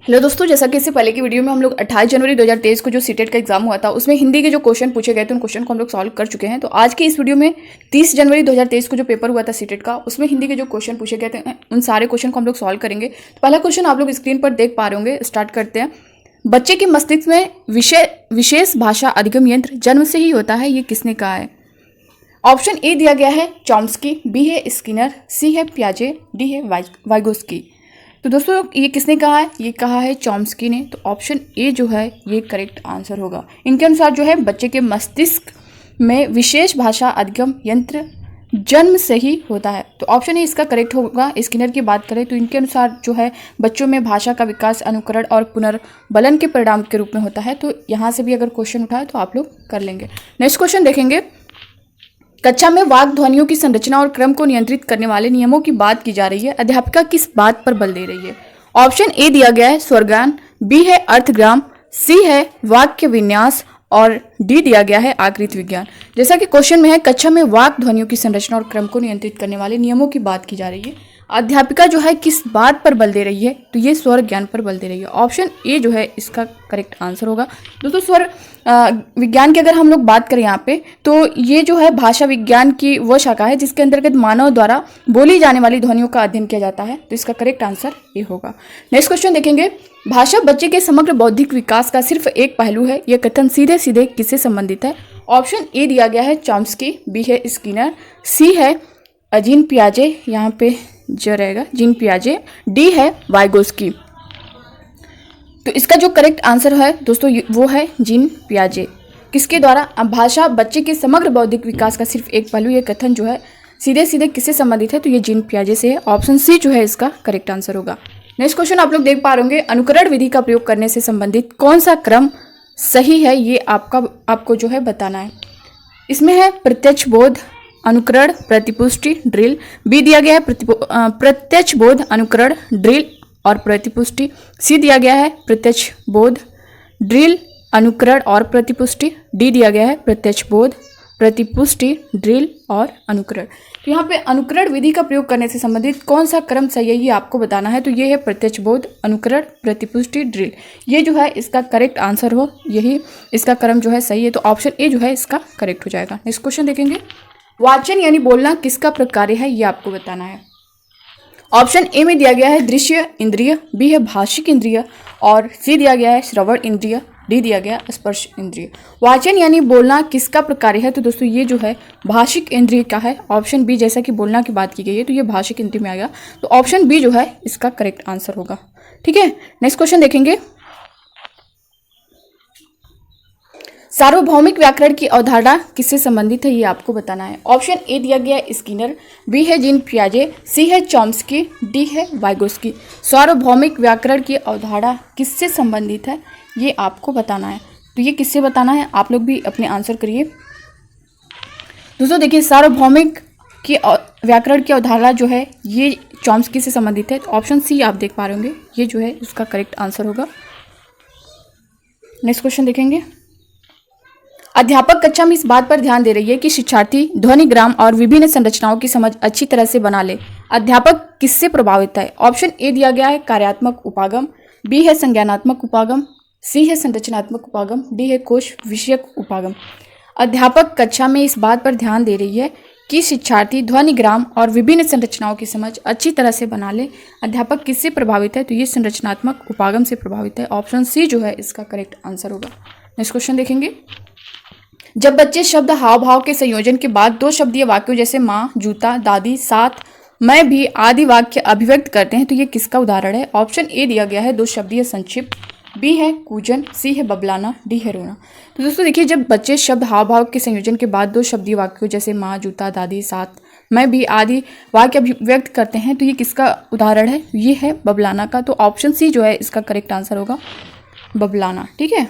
Hello दोस्तों, जैसा कि इससे पहले की वीडियो में हम लोग 28 जनवरी 2023 को जो सीटेट का एग्जाम हुआ था उसमें हिंदी के जो क्वेश्चन पूछे गए थे उन क्वेश्चन को हम लोग सॉल्व कर चुके हैं। तो आज की इस वीडियो में 30 जनवरी 2023 को जो पेपर हुआ था सीटेट का उसमें हिंदी के जो क्वेश्चन पूछे गए थे उन सारे क्वेश्चन को हम लोग सॉल्व करेंगे। तो पहला क्वेश्चन आप लोग स्क्रीन पर देख पा रहे होंगे। स्टार्ट करते हैं। बच्चे के मस्तिष्क में विशेष भाषा अधिगम यंत्र जन्म से ही होता है, ये किसने कहा है? ऑप्शन ए दिया गया है चॉम्स्की, बी है स्किनर, सी है पियाजे, डी है वाइगोस्की। तो दोस्तों ये किसने कहा है? ये कहा है चॉम्स्की ने। तो ऑप्शन ए जो है ये करेक्ट आंसर होगा। इनके अनुसार जो है बच्चे के मस्तिष्क में विशेष भाषा अधिगम यंत्र जन्म से ही होता है। तो ऑप्शन ए इसका करेक्ट होगा। स्किनर की बात करें तो इनके अनुसार जो है बच्चों में भाषा का विकास अनुकरण और पुनर्बलन के परिणाम के रूप में होता है। तो यहाँ से भी अगर क्वेश्चन उठाए तो आप लोग कर लेंगे। नेक्स्ट क्वेश्चन देखेंगे। कक्षा में वाक् ध्वनियों की संरचना और क्रम को नियंत्रित करने वाले नियमों की बात की जा रही है। अध्यापिका किस बात पर बल दे रही है? ऑप्शन ए दिया गया है स्वरज्ञान, बी है अर्थग्राम, सी है वाक्य विन्यास और डी दिया गया है आकृति विज्ञान। जैसा कि क्वेश्चन में है कक्षा में वाक् ध्वनियों की संरचना और क्रम को नियंत्रित करने वाले नियमों की बात की जा रही है। अध्यापिका जो है किस बात पर बल दे रही है? तो ये स्वर ज्ञान पर बल दे रही है। ऑप्शन ए जो है इसका करेक्ट आंसर होगा। दोस्तों स्वर विज्ञान की अगर हम लोग बात करें यहाँ पे तो ये जो है भाषा विज्ञान की वह शाखा है जिसके अंतर्गत मानव द्वारा बोली जाने वाली ध्वनियों का अध्ययन किया जाता है। तो इसका करेक्ट आंसर ए होगा। नेक्स्ट क्वेश्चन देखेंगे। भाषा बच्चे के समग्र बौद्धिक विकास का सिर्फ एक पहलू है, यह कथन सीधे सीधे किससे संबंधित है? ऑप्शन ए दिया गया है चॉम्स्की, बी है स्किनर, सी है जीन पियाजे, यहाँ पे जो रहेगा जीन पियाजे, डी है वाइगोस्की। तो इसका जो करेक्ट आंसर है दोस्तों वो है जीन पियाजे। किसके द्वारा? अब भाषा बच्चे के समग्र बौद्धिक विकास का सिर्फ एक पहलू, ये कथन जो है सीधे सीधे किससे संबंधित है? तो ये जीन पियाजे से है। ऑप्शन सी जो है इसका करेक्ट आंसर होगा। नेक्स्ट क्वेश्चन आप लोग देख पा रहे होंगे। अनुकरण विधि का प्रयोग करने से संबंधित कौन सा क्रम सही है, ये आपको जो है बताना है। इसमें है प्रत्यक्ष बोध, अनुकरण, प्रतिपुष्टि, ड्रिल। बी दिया गया है प्रत्यक्ष बोध, अनुकरण, ड्रिल और प्रतिपुष्टि। सी दिया गया है प्रत्यक्ष बोध, ड्रिल, अनुकरण और प्रतिपुष्टि। डी दिया गया है प्रत्यक्ष बोध, प्रतिपुष्टि, ड्रिल और अनुकरण। तो यहाँ पे अनुकरण विधि का प्रयोग करने से संबंधित कौन सा क्रम सही है ये आपको बताना है। तो ये है प्रत्यक्ष बोध, अनुकरण, प्रतिपुष्टि, ड्रिल। ये जो है इसका करेक्ट आंसर हो, यही इसका क्रम जो है सही है। तो ऑप्शन ए जो है इसका करेक्ट हो जाएगा। नेक्स्ट क्वेश्चन देखेंगे। वाचन यानी बोलना किसका प्रकार्य है, ये आपको बताना है। ऑप्शन ए में दिया गया है दृश्य इंद्रिय, बी है भाषिक इंद्रिय और सी दिया गया है श्रवण इंद्रिय, डी दिया गया स्पर्श इंद्रिय। वाचन यानी बोलना किसका प्रकार्य है? तो दोस्तों ये जो है भाषिक इंद्रिय का है। ऑप्शन बी, जैसा कि बोलना की बात की गई है तो ये भाषिक इंद्रिय में आ गया। तो ऑप्शन बी जो है इसका करेक्ट आंसर होगा। ठीक है, नेक्स्ट क्वेश्चन देखेंगे। सार्वभौमिक व्याकरण की अवधारणा किससे संबंधित है, ये आपको बताना है। ऑप्शन ए दिया गया है स्किनर, बी है जीन पियाजे, सी है चॉम्स्की, डी है वाइगोस्की। सार्वभौमिक व्याकरण की अवधारणा किससे संबंधित है, ये आपको बताना है। तो ये किससे बताना है, आप लोग भी अपने आंसर करिए। दोस्तों देखिए, सार्वभौमिक की व्याकरण की अवधारणा जो है ये चॉम्स्की से संबंधित है। तो ऑप्शन सी आप देख पा रहे होंगे, ये जो है उसका करेक्ट आंसर होगा। नेक्स्ट क्वेश्चन देखेंगे। अध्यापक कक्षा में इस बात पर ध्यान दे रही है कि शिक्षार्थी ध्वनिग्राम और विभिन्न संरचनाओं की समझ अच्छी तरह से बना ले। अध्यापक किससे प्रभावित है? ऑप्शन ए दिया गया है कार्यात्मक उपागम, बी है संज्ञानात्मक उपागम, सी है संरचनात्मक उपागम, डी है कोश विषयक उपागम। अध्यापक कक्षा में इस बात पर ध्यान दे रही है कि शिक्षार्थी ध्वनिग्राम और विभिन्न संरचनाओं की समझ अच्छी तरह से बना ले। अध्यापक किससे प्रभावित है? तो ये संरचनात्मक उपागम से प्रभावित है। ऑप्शन सी जो है इसका करेक्ट आंसर होगा। नेक्स्ट क्वेश्चन देखेंगे। जब बच्चे शब्द हाव भाव के संयोजन के बाद दो शब्दीय वाक्यों जैसे माँ, जूता, दादी, साथ, मैं भी आदि वाक्य अभिव्यक्त करते हैं तो ये किसका उदाहरण है? ऑप्शन ए दिया गया है दो शब्दीय संक्षिप्त, बी है कूजन, सी है बबलाना, डी है रोना। तो दोस्तों देखिए, जब बच्चे शब्द हाव भाव के संयोजन के बाद दो शब्दीय वाक्यों जैसे माँ, जूता, दादी, साथ, मैं भी आदि वाक्य अभिव्यक्त करते हैं तो ये किसका उदाहरण है? ये है बबलाना का। तो ऑप्शन सी जो है इसका करेक्ट आंसर होगा, बबलाना। ठीक है।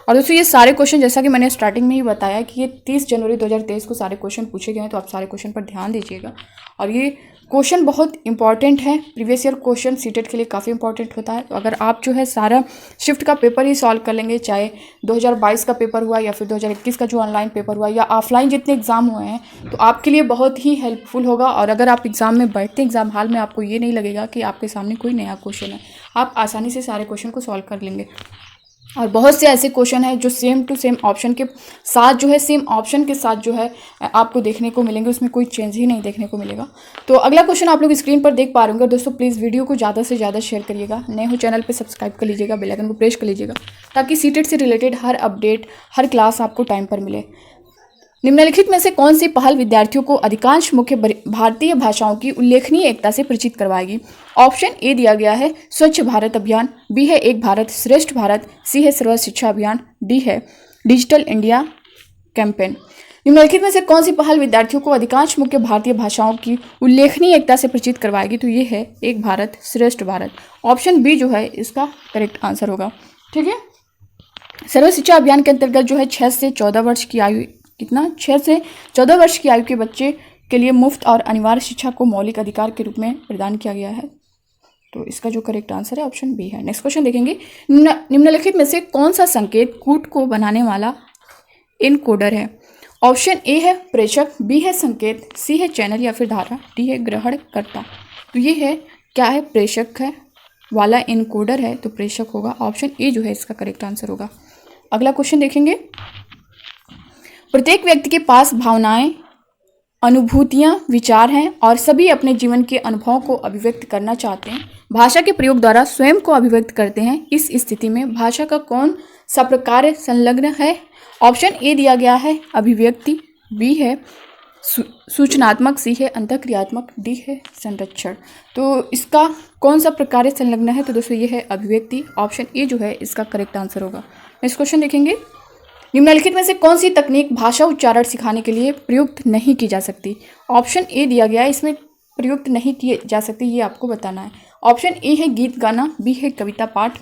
और दोस्तों ये सारे क्वेश्चन जैसा कि मैंने स्टार्टिंग में ही बताया कि ये 30 जनवरी 2023 को सारे क्वेश्चन पूछे गए हैं। तो आप सारे क्वेश्चन पर ध्यान दीजिएगा और ये क्वेश्चन बहुत इंपॉर्टेंट है, प्रीवियस ईयर क्वेश्चन सीटेट के लिए काफ़ी इंपॉर्टेंट होता है। तो अगर आप जो है सारा शिफ्ट का पेपर ही सॉल्व कर लेंगे, चाहे 2022 का पेपर हुआ या फिर 2021 का जो ऑनलाइन पेपर हुआ या ऑफलाइन जितने एग्ज़ाम हुए हैं, तो आपके लिए बहुत ही हेल्पफुल होगा। और अगर आप एग्ज़ाम में बैठते हैं एग्ज़ाम हॉल में, आपको ये नहीं लगेगा कि आपके सामने कोई नया क्वेश्चन है, आप आसानी से सारे क्वेश्चन को सॉल्व कर लेंगे। और बहुत से ऐसे क्वेश्चन हैं जो सेम टू सेम ऑप्शन के साथ जो है, सेम ऑप्शन के साथ जो है आपको देखने को मिलेंगे, उसमें कोई चेंज ही नहीं देखने को मिलेगा। तो अगला क्वेश्चन आप लोग स्क्रीन पर देख पा रहे होंगे। दोस्तों प्लीज़ वीडियो को ज़्यादा से ज़्यादा शेयर करिएगा, नए हो चैनल पे सब्सक्राइब कर लीजिएगा, बेल आइकन को प्रेस कर लीजिएगा ताकि सीटेट से रिलेटेड हर अपडेट, हर क्लास आपको टाइम पर मिले। निम्नलिखित में से कौन सी पहल विद्यार्थियों को अधिकांश मुख्य भारतीय भाषाओं की उल्लेखनीय एकता से परिचित करवाएगी? ऑप्शन ए दिया गया है स्वच्छ भारत अभियान, बी है एक भारत श्रेष्ठ भारत, सी है सर्व शिक्षा अभियान, डी है डिजिटल इंडिया कैंपेन। निम्नलिखित में से कौन सी पहल विद्यार्थियों को अधिकांश मुख्य भारतीय भाषाओं की उल्लेखनीय एकता से परिचित करवाएगी? तो ये है एक भारत श्रेष्ठ भारत। ऑप्शन बी जो है इसका करेक्ट आंसर होगा। ठीक है, सर्व शिक्षा अभियान के अंतर्गत जो है 6 से 14 वर्ष की आयु, कितना 6 से 14 वर्ष की आयु के बच्चे के लिए मुफ्त और अनिवार्य शिक्षा को मौलिक अधिकार के रूप में प्रदान किया गया है। तो इसका जो करेक्ट आंसर है ऑप्शन बी है। नेक्स्ट क्वेश्चन देखेंगे, निम्नलिखित में से कौन सा संकेत कूट को बनाने वाला इनकोडर है? ऑप्शन ए है प्रेषक, बी है संकेत, सी है चैनल या फिर धारा, डी है ग्रहणकर्ता। तो ये है क्या है, प्रेषक है वाला इनकोडर है, तो प्रेषक होगा। ऑप्शन ए जो है इसका करेक्ट आंसर होगा। अगला क्वेश्चन देखेंगे, प्रत्येक व्यक्ति के पास भावनाएं, अनुभूतियां, विचार हैं और सभी अपने जीवन के अनुभवों को अभिव्यक्त करना चाहते हैं, भाषा के प्रयोग द्वारा स्वयं को अभिव्यक्त करते हैं। इस स्थिति में भाषा का कौन सा प्रकार संलग्न है? ऑप्शन ए दिया गया है अभिव्यक्ति, बी है सूचनात्मक, सी है अंतःक्रियात्मक, डी है संरक्षण। तो इसका कौन सा प्रकार संलग्न है? तो दोस्तों ये है अभिव्यक्ति। ऑप्शन ए जो है इसका करेक्ट आंसर होगा। नेक्स्ट क्वेश्चन देखेंगे, निम्नलिखित में से कौन सी तकनीक भाषा उच्चारण सिखाने के लिए प्रयुक्त नहीं की जा सकती? ऑप्शन ए दिया गया है इसमें प्रयुक्त नहीं की जा सकती, ये आपको बताना है। ऑप्शन ए है गीत गाना, बी है कविता पाठ,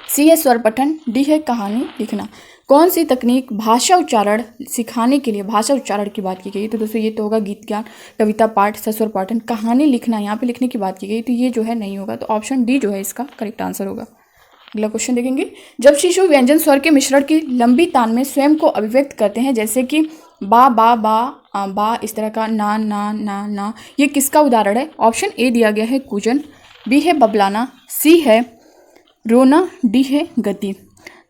सी है स्वर पठन, डी है कहानी लिखना। कौन सी तकनीक भाषा उच्चारण सिखाने के लिए, भाषा उच्चारण की बात की गई, तो दोस्तों ये तो होगा गीत गान, कविता पाठ, सस्वर पाठन। कहानी लिखना, यहाँ पे लिखने की बात की गई, तो ये जो है नहीं होगा। तो ऑप्शन डी जो है इसका करेक्ट आंसर होगा। अगला क्वेश्चन देखेंगे, जब शिशु व्यंजन स्वर के मिश्रण की लंबी तान में स्वयं को अभिव्यक्त करते हैं, जैसे कि बा बा बा बा, इस तरह का ना ना ना ना, ये किसका उदाहरण है? ऑप्शन ए दिया गया है कूजन, बी है बबलाना, सी है रोना, डी है गति।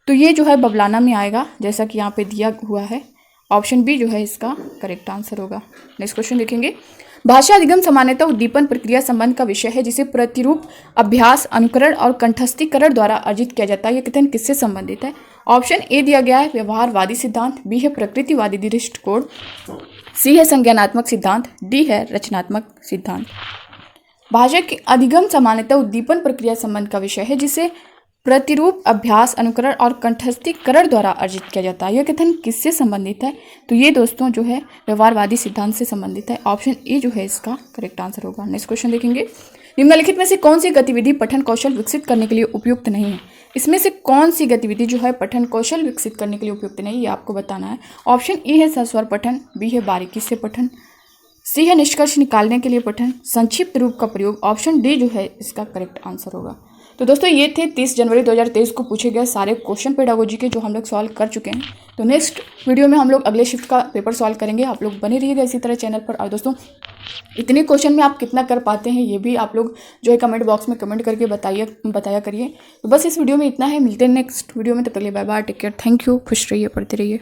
तो ये जो है बबलाना में आएगा, जैसा कि यहाँ पे दिया हुआ है। ऑप्शन बी जो है इसका करेक्ट आंसर होगा। नेक्स्ट क्वेश्चन देखेंगे, भाषा अधिगम सामान्यतः उद्दीपन प्रक्रिया संबंध का विषय है, जिसे प्रतिरूप, अभ्यास, अनुकरण और कंठस्थीकरण द्वारा अर्जित किया जाता है। यह कथन किससे संबंधित है? ऑप्शन ए दिया गया है व्यवहारवादी सिद्धांत, बी है प्रकृतिवादी दृष्टिकोण, सी है संज्ञानात्मक सिद्धांत, डी है रचनात्मक सिद्धांत। भाषा के अधिगम सामान्यतः उद्दीपन प्रक्रिया संबंध का विषय है, जिसे प्रतिरूप, अभ्यास, अनुकरण और कंठस्थीकरण द्वारा अर्जित किया जाता है। यह कथन किससे संबंधित है? तो ये दोस्तों जो है व्यवहारवादी सिद्धांत से संबंधित है। ऑप्शन ए जो है इसका करेक्ट आंसर होगा। नेक्स्ट क्वेश्चन देखेंगे, निम्नलिखित में से कौन सी गतिविधि पठन कौशल विकसित करने के लिए उपयुक्त नहीं है? इसमें से कौन सी गतिविधि जो है पठन कौशल विकसित करने के लिए उपयुक्त नहीं, ये आपको बताना है। ऑप्शन ए है सस्वर पठन, बी है बारीकी से पठन, सी है निष्कर्ष निकालने के लिए पठन, संक्षिप्त रूप का प्रयोग। ऑप्शन डी जो है इसका करेक्ट आंसर होगा। तो दोस्तों ये थे 30 जनवरी 2023 को पूछे गए सारे क्वेश्चन पेडागोजी के, जो हम लोग सॉल्व कर चुके हैं। तो नेक्स्ट वीडियो में हम लोग अगले शिफ्ट का पेपर सॉल्व करेंगे। आप लोग बने रहिएगा इसी तरह चैनल पर। और दोस्तों इतने क्वेश्चन में आप कितना कर पाते हैं, ये भी आप लोग जो है कमेंट बॉक्स में कमेंट करके बताया करिए। तो बस इस वीडियो में इतना है, मिलते हैं नेक्स्ट वीडियो में। तब तक के लिए bye bye, take care, thank you, खुश रहिए, पढ़ते रहिए।